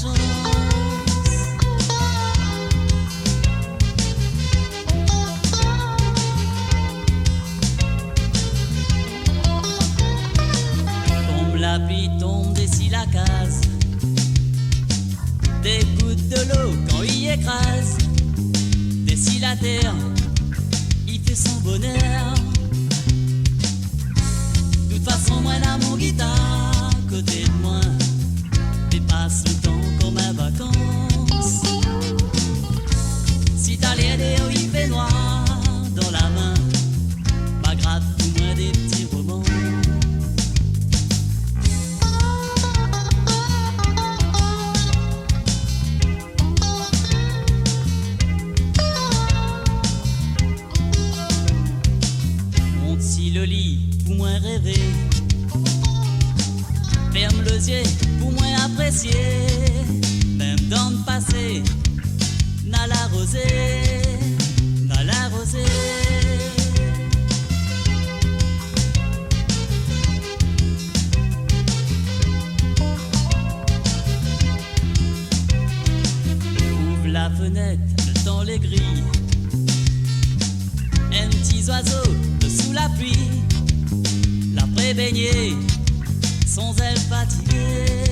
chance. Tombe la pluie, tombe d'ici la case, des gouttes de l'eau quand il écrase, d'ici la terre, il fait son bonheur. De toute façon, moi là mon guitare, côté de moi, et passe le temps comme un vacances. Si t'as l'air où il fait noir dans la main, ma gratte pour moi des petits romans. Monte si le lit pour moins rêver, ferme les yeux pour moins apprécier, même dans le passé, n'a la rosée, n'a la rosée. Ouvre la fenêtre, le temps les grilles, un petit oiseau sous la pluie, la pré-baignée, sans elle fatiguée.